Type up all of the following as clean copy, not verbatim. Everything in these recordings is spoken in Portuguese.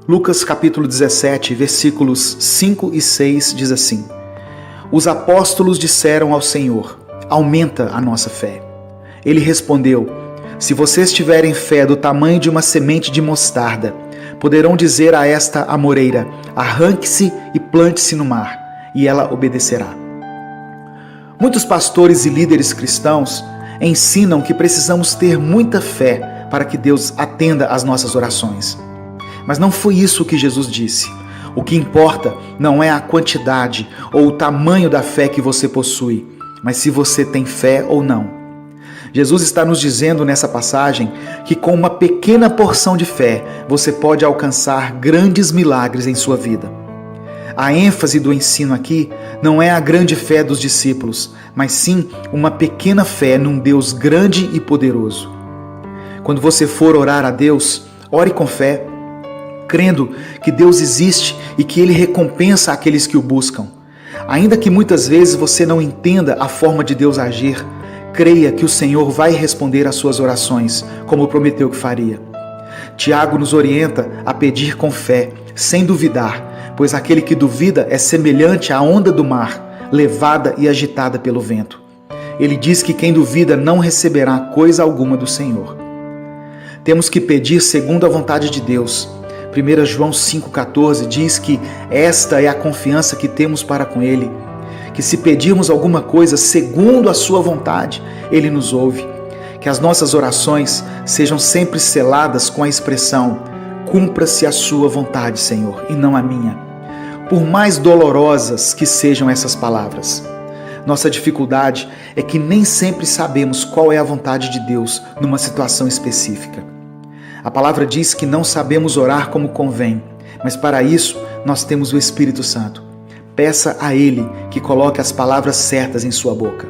Lucas capítulo 17, versículos 5 e 6 diz assim: Os apóstolos disseram ao Senhor: aumenta a nossa fé. Ele respondeu: se vocês tiverem fé do tamanho de uma semente de mostarda, poderão dizer a esta amoreira: arranque-se e plante-se no mar, e ela obedecerá. Muitos pastores e líderes cristãos ensinam que precisamos ter muita fé para que Deus atenda às nossas orações. Mas não foi isso que Jesus disse. O que importa não é a quantidade ou o tamanho da fé que você possui, mas se você tem fé ou não. Jesus está nos dizendo nessa passagem que com uma pequena porção de fé você pode alcançar grandes milagres em sua vida. A ênfase do ensino aqui não é a grande fé dos discípulos, mas sim uma pequena fé num Deus grande e poderoso. Quando você for orar a Deus, ore com fé, crendo que Deus existe e que Ele recompensa aqueles que o buscam. Ainda que muitas vezes você não entenda a forma de Deus agir, creia que o Senhor vai responder às suas orações, como prometeu que faria. Tiago nos orienta a pedir com fé, sem duvidar, pois aquele que duvida é semelhante à onda do mar, levada e agitada pelo vento. Ele diz que quem duvida não receberá coisa alguma do Senhor. Temos que pedir segundo a vontade de Deus. 1 João 5,14 diz que esta é a confiança que temos para com Ele, que se pedirmos alguma coisa segundo a sua vontade, Ele nos ouve. Que as nossas orações sejam sempre seladas com a expressão: cumpra-se a sua vontade, Senhor, e não a minha. Por mais dolorosas que sejam essas palavras, nossa dificuldade é que nem sempre sabemos qual é a vontade de Deus numa situação específica. A palavra diz que não sabemos orar como convém, mas para isso nós temos o Espírito Santo. Peça a Ele que coloque as palavras certas em sua boca.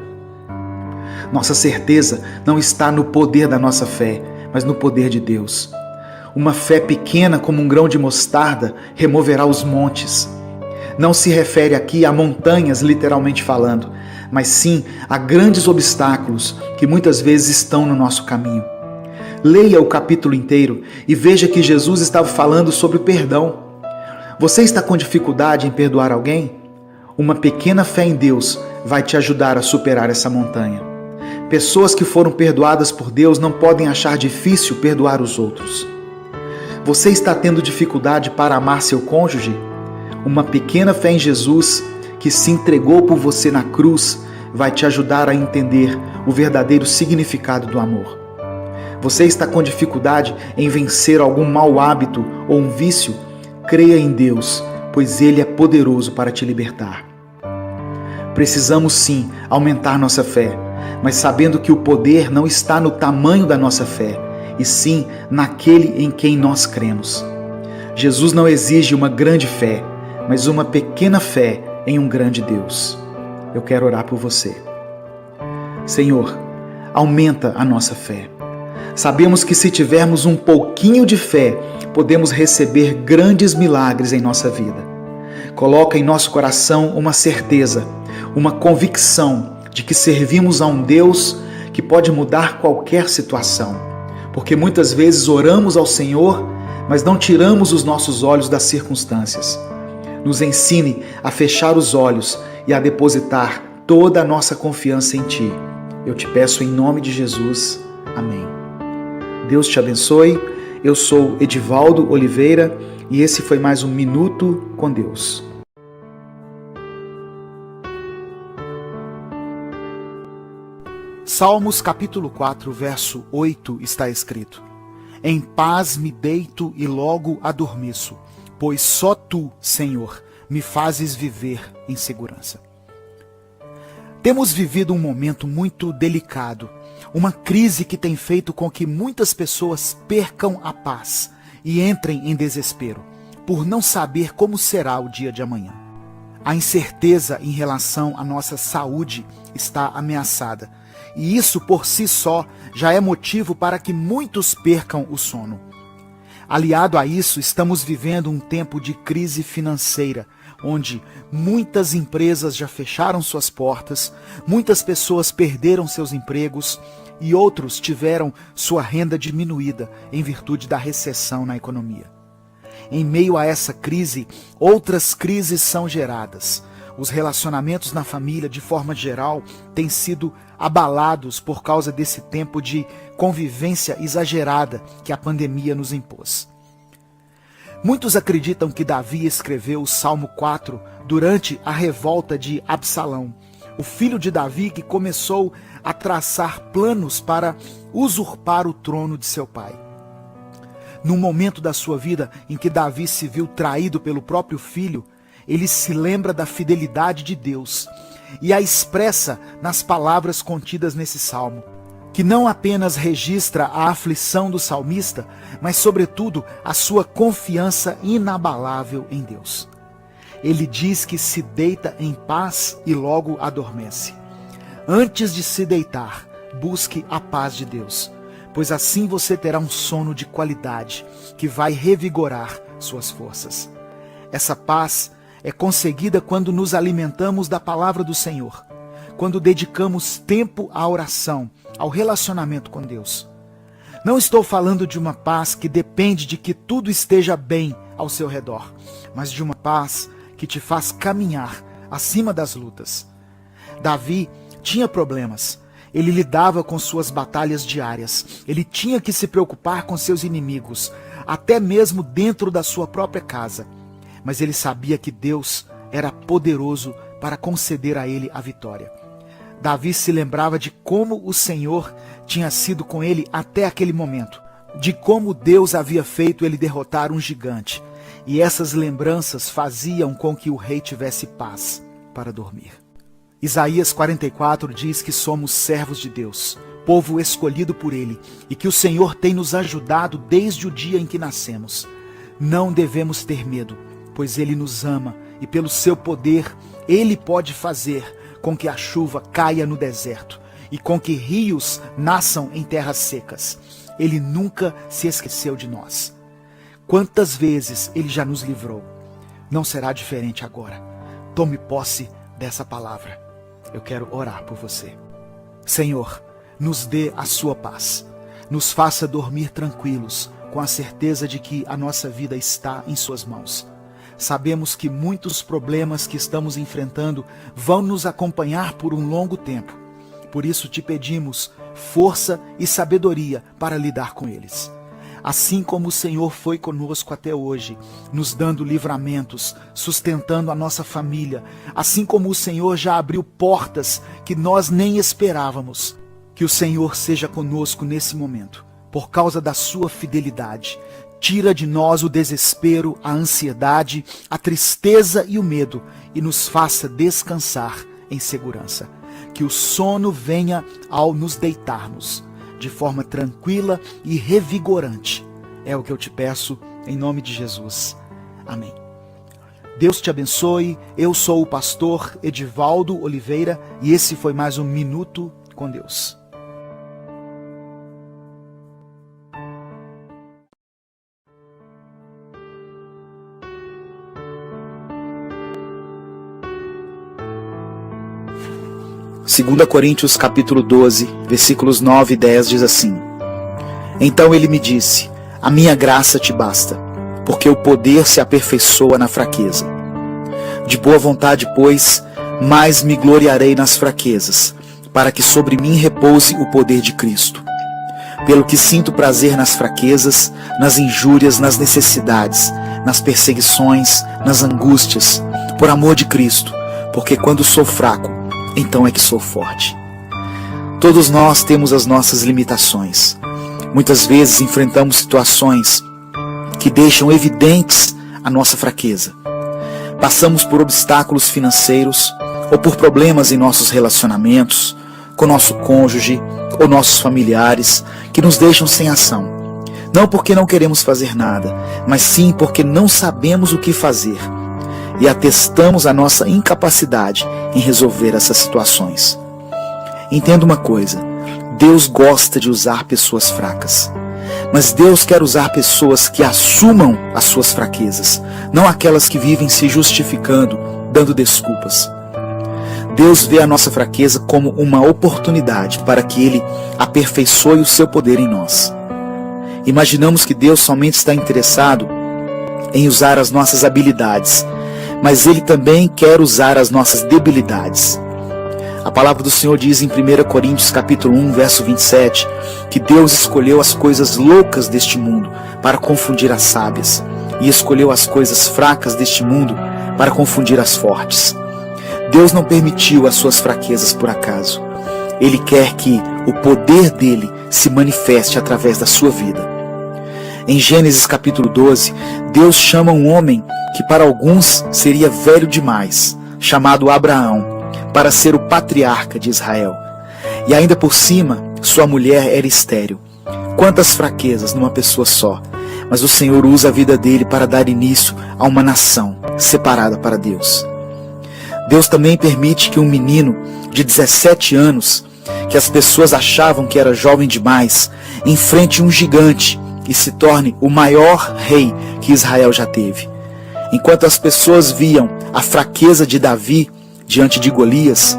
Nossa certeza não está no poder da nossa fé, mas no poder de Deus. Uma fé pequena como um grão de mostarda removerá os montes. Não se refere aqui a montanhas, literalmente falando, mas sim a grandes obstáculos que muitas vezes estão no nosso caminho. Leia o capítulo inteiro e veja que Jesus estava falando sobre o perdão. Você está com dificuldade em perdoar alguém? Uma pequena fé em Deus vai te ajudar a superar essa montanha. Pessoas que foram perdoadas por Deus não podem achar difícil perdoar os outros. Você está tendo dificuldade para amar seu cônjuge? Uma pequena fé em Jesus, que se entregou por você na cruz, vai te ajudar a entender o verdadeiro significado do amor. Você está com dificuldade em vencer algum mau hábito ou um vício? Creia em Deus, pois Ele é poderoso para te libertar. Precisamos sim aumentar nossa fé, mas sabendo que o poder não está no tamanho da nossa fé, e sim naquele em quem nós cremos. Jesus não exige uma grande fé, mas uma pequena fé em um grande Deus. Eu quero orar por você. Senhor, aumenta a nossa fé. Sabemos que se tivermos um pouquinho de fé, podemos receber grandes milagres em nossa vida. Coloca em nosso coração uma certeza, uma convicção de que servimos a um Deus que pode mudar qualquer situação. Porque muitas vezes oramos ao Senhor, mas não tiramos os nossos olhos das circunstâncias. Nos ensine a fechar os olhos e a depositar toda a nossa confiança em Ti. Eu te peço em nome de Jesus. Amém. Deus te abençoe. Eu sou Edivaldo Oliveira e esse foi mais um Minuto com Deus. Salmos capítulo 4, verso 8 está escrito: Em paz me deito e logo adormeço, pois só Tu, Senhor, me fazes viver em segurança. Temos vivido um momento muito delicado, uma crise que tem feito com que muitas pessoas percam a paz e entrem em desespero, por não saber como será o dia de amanhã. A incerteza em relação à nossa saúde está ameaçada, e isso por si só já é motivo para que muitos percam o sono. Aliado a isso, estamos vivendo um tempo de crise financeira, onde muitas empresas já fecharam suas portas, muitas pessoas perderam seus empregos e outros tiveram sua renda diminuída em virtude da recessão na economia. em meio a essa crise, outras crises são geradas. Os relacionamentos na família, de forma geral, têm sido abalados por causa desse tempo de convivência exagerada que a pandemia nos impôs. Muitos acreditam que Davi escreveu o Salmo 4 durante a revolta de Absalão, o filho de Davi que começou a traçar planos para usurpar o trono de seu pai. Num momento da sua vida em que Davi se viu traído pelo próprio filho, ele se lembra da fidelidade de Deus e a expressa nas palavras contidas nesse salmo, que não apenas registra a aflição do salmista, mas sobretudo a sua confiança inabalável em Deus. Ele diz que se deita em paz e logo adormece. Antes de se deitar, busque a paz de Deus, pois assim você terá um sono de qualidade que vai revigorar suas forças. Essa paz é conseguida quando nos alimentamos da palavra do Senhor, quando dedicamos tempo à oração, ao relacionamento com Deus. Não estou falando de uma paz que depende de que tudo esteja bem ao seu redor, mas de uma paz que te faz caminhar acima das lutas. Davi tinha problemas. Ele lidava com suas batalhas diárias. Ele tinha que se preocupar com seus inimigos, até mesmo dentro da sua própria casa. Mas ele sabia que Deus era poderoso para conceder a ele a vitória. Davi se lembrava de como o Senhor tinha sido com ele até aquele momento, de como Deus havia feito ele derrotar um gigante. E essas lembranças faziam com que o rei tivesse paz para dormir. Isaías 44 diz que somos servos de Deus, povo escolhido por Ele, e que o Senhor tem nos ajudado desde o dia em que nascemos. Não devemos ter medo, pois Ele nos ama, e pelo seu poder, Ele pode fazer com que a chuva caia no deserto, e com que rios nasçam em terras secas. Ele nunca se esqueceu de nós. Quantas vezes Ele já nos livrou? Não será diferente agora. Tome posse dessa palavra. Eu quero orar por você. Senhor, nos dê a sua paz. Nos faça dormir tranquilos, com a certeza de que a nossa vida está em suas mãos. Sabemos que muitos problemas que estamos enfrentando vão nos acompanhar por um longo tempo. Por isso te pedimos força e sabedoria para lidar com eles. Assim como o Senhor foi conosco até hoje, nos dando livramentos, sustentando a nossa família, assim como o Senhor já abriu portas que nós nem esperávamos, que o Senhor seja conosco nesse momento, por causa da sua fidelidade. Tira de nós o desespero, a ansiedade, a tristeza e o medo e nos faça descansar em segurança. Que o sono venha ao nos deitarmos, de forma tranquila e revigorante. É o que eu te peço, em nome de Jesus. Amém. Deus te abençoe. Eu sou o pastor Edivaldo Oliveira e esse foi mais um Minuto com Deus. Segunda Coríntios capítulo 12, versículos 9 e 10 diz assim: Então ele me disse, a minha graça te basta, porque o poder se aperfeiçoa na fraqueza. De boa vontade, pois, mais me gloriarei nas fraquezas, para que sobre mim repouse o poder de Cristo. Pelo que sinto prazer nas fraquezas, nas injúrias, nas necessidades, nas perseguições, nas angústias, por amor de Cristo, porque quando sou fraco, então é que sou forte. Todos nós temos as nossas limitações. Muitas vezes enfrentamos situações que deixam evidentes a nossa fraqueza. Passamos por obstáculos financeiros ou por problemas em nossos relacionamentos, com nosso cônjuge ou nossos familiares, que nos deixam sem ação. Não porque não queremos fazer nada, mas sim porque não sabemos o que fazer. E atestamos a nossa incapacidade em resolver essas situações. Entenda uma coisa, Deus gosta de usar pessoas fracas, mas Deus quer usar pessoas que assumam as suas fraquezas, não aquelas que vivem se justificando, dando desculpas. Deus vê a nossa fraqueza como uma oportunidade para que Ele aperfeiçoe o seu poder em nós. Imaginamos que Deus somente está interessado em usar as nossas habilidades, mas Ele também quer usar as nossas debilidades. A palavra do Senhor diz em 1 Coríntios capítulo 1, verso 27, que Deus escolheu as coisas loucas deste mundo para confundir as sábias, e escolheu as coisas fracas deste mundo para confundir as fortes. Deus não permitiu as suas fraquezas por acaso. Ele quer que o poder dele se manifeste através da sua vida. Em Gênesis capítulo 12, Deus chama um homem que para alguns seria velho demais, chamado Abraão, para ser o patriarca de Israel. E ainda por cima, sua mulher era estéril. Quantas fraquezas numa pessoa só. Mas o Senhor usa a vida dele para dar início a uma nação separada para Deus. Deus também permite que um menino de 17 anos, que as pessoas achavam que era jovem demais, enfrente um gigante e se torne o maior rei que Israel já teve. Enquanto as pessoas viam a fraqueza de Davi diante de Golias,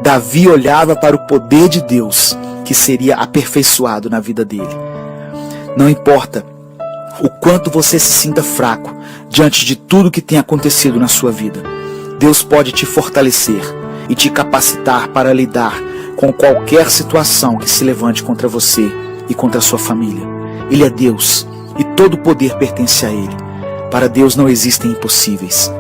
Davi olhava para o poder de Deus que seria aperfeiçoado na vida dele. Não importa o quanto você se sinta fraco diante de tudo que tem acontecido na sua vida, Deus pode te fortalecer e te capacitar para lidar com qualquer situação que se levante contra você e contra a sua família. Ele é Deus e todo o poder pertence a Ele. Para Deus não existem impossíveis.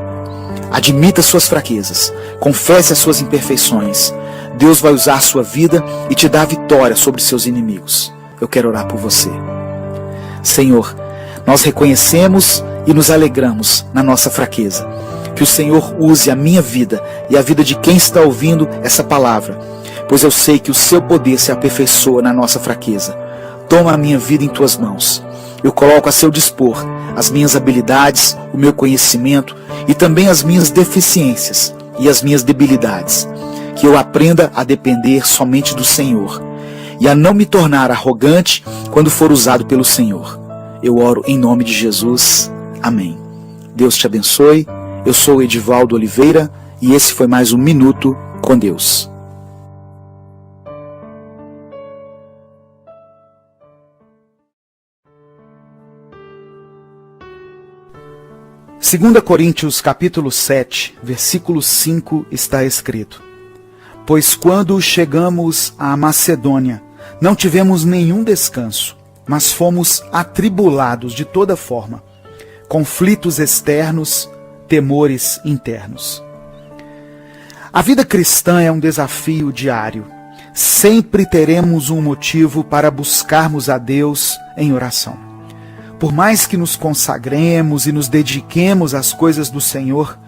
Admita suas fraquezas, confesse as suas imperfeições. Deus vai usar sua vida e te dar vitória sobre seus inimigos. Eu quero orar por você. Senhor, nós reconhecemos e nos alegramos na nossa fraqueza. Que o Senhor use a minha vida e a vida de quem está ouvindo essa palavra, pois eu sei que o seu poder se aperfeiçoa na nossa fraqueza. Toma a minha vida em tuas mãos. Eu coloco a seu dispor as minhas habilidades, o meu conhecimento e também as minhas deficiências e as minhas debilidades. Que eu aprenda a depender somente do Senhor e a não me tornar arrogante quando for usado pelo Senhor. Eu oro em nome de Jesus. Amém. Deus te abençoe. Eu sou Edivaldo Oliveira e esse foi mais um Minuto com Deus. Segunda Coríntios capítulo 7, versículo 5 está escrito: Pois quando chegamos à Macedônia, não tivemos nenhum descanso, mas fomos atribulados de toda forma, conflitos externos, temores internos. A vida cristã é um desafio diário. Sempre teremos um motivo para buscarmos a Deus em oração. Por mais que nos consagremos e nos dediquemos às coisas do Senhor,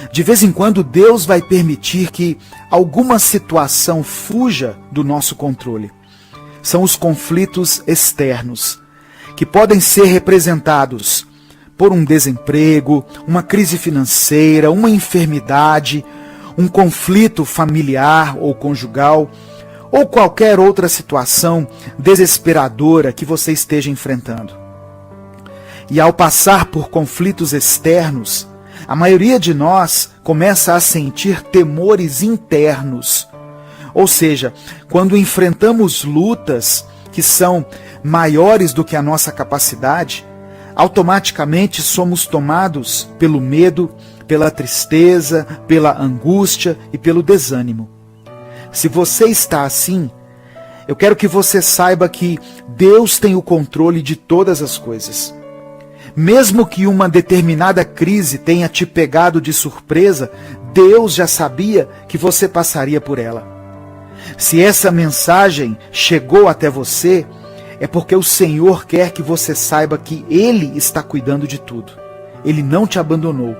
de vez em quando Deus vai permitir que alguma situação fuja do nosso controle. São os conflitos externos, que podem ser representados por um desemprego, uma crise financeira, uma enfermidade, um conflito familiar ou conjugal, ou qualquer outra situação desesperadora que você esteja enfrentando. E ao passar por conflitos externos, a maioria de nós começa a sentir temores internos. Ou seja, quando enfrentamos lutas que são maiores do que a nossa capacidade, automaticamente somos tomados pelo medo, pela tristeza, pela angústia e pelo desânimo. Se você está assim, eu quero que você saiba que Deus tem o controle de todas as coisas. Mesmo que uma determinada crise tenha te pegado de surpresa, Deus já sabia que você passaria por ela. Se essa mensagem chegou até você, é porque o Senhor quer que você saiba que Ele está cuidando de tudo. Ele não te abandonou.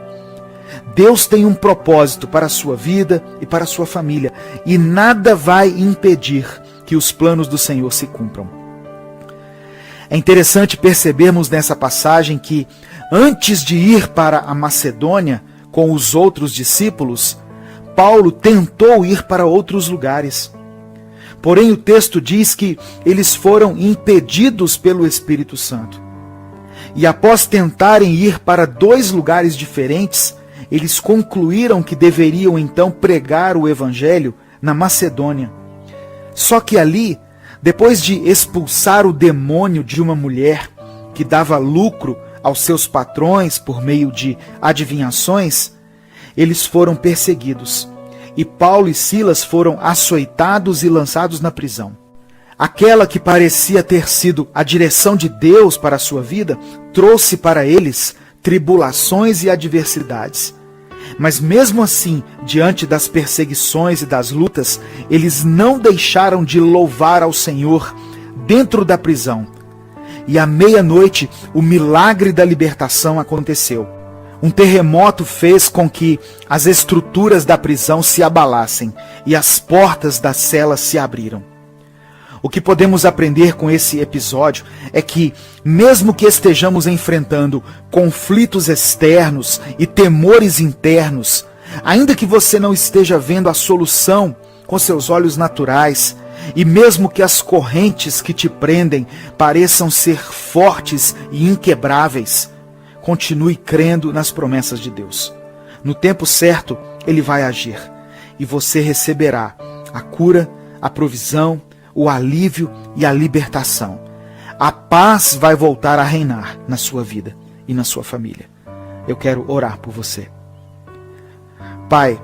Deus tem um propósito para a sua vida e para a sua família, e nada vai impedir que os planos do Senhor se cumpram. É interessante percebermos nessa passagem que, antes de ir para a Macedônia com os outros discípulos, Paulo tentou ir para outros lugares. Porém, o texto diz que eles foram impedidos pelo Espírito Santo. E após tentarem ir para 2 lugares diferentes, eles concluíram que deveriam então pregar o Evangelho na Macedônia. Só que ali, depois de expulsar o demônio de uma mulher que dava lucro aos seus patrões por meio de adivinhações, eles foram perseguidos. E Paulo e Silas foram açoitados e lançados na prisão. Aquela que parecia ter sido a direção de Deus para a sua vida, trouxe para eles tribulações e adversidades. Mas mesmo assim, diante das perseguições e das lutas, eles não deixaram de louvar ao Senhor dentro da prisão. E à meia-noite, o milagre da libertação aconteceu. Um terremoto fez com que as estruturas da prisão se abalassem e as portas das celas se abriram. O que podemos aprender com esse episódio é que, mesmo que estejamos enfrentando conflitos externos e temores internos, ainda que você não esteja vendo a solução com seus olhos naturais, e mesmo que as correntes que te prendem pareçam ser fortes e inquebráveis, continue crendo nas promessas de Deus. No tempo certo, Ele vai agir, e você receberá a cura, a provisão, o alívio e a libertação. A paz vai voltar a reinar na sua vida e na sua família. Eu quero orar por você. Pai,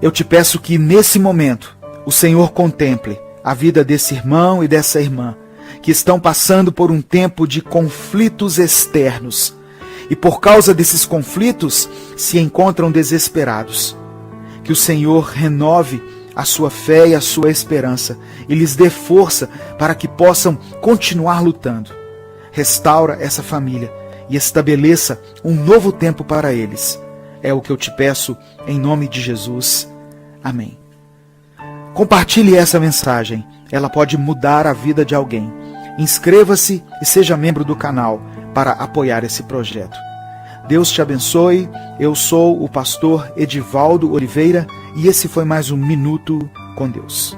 eu te peço que nesse momento o Senhor contemple a vida desse irmão e dessa irmã que estão passando por um tempo de conflitos externos e por causa desses conflitos se encontram desesperados. Que o Senhor renove a sua fé e a sua esperança e lhes dê força para que possam continuar lutando. Restaura essa família e estabeleça um novo tempo para eles. É o que eu te peço em nome de Jesus. Amém. Compartilhe essa mensagem. Ela pode mudar a vida de alguém. Inscreva-se e seja membro do canal para apoiar esse projeto. Deus te abençoe. Eu sou o pastor Edivaldo Oliveira e esse foi mais um Minuto com Deus.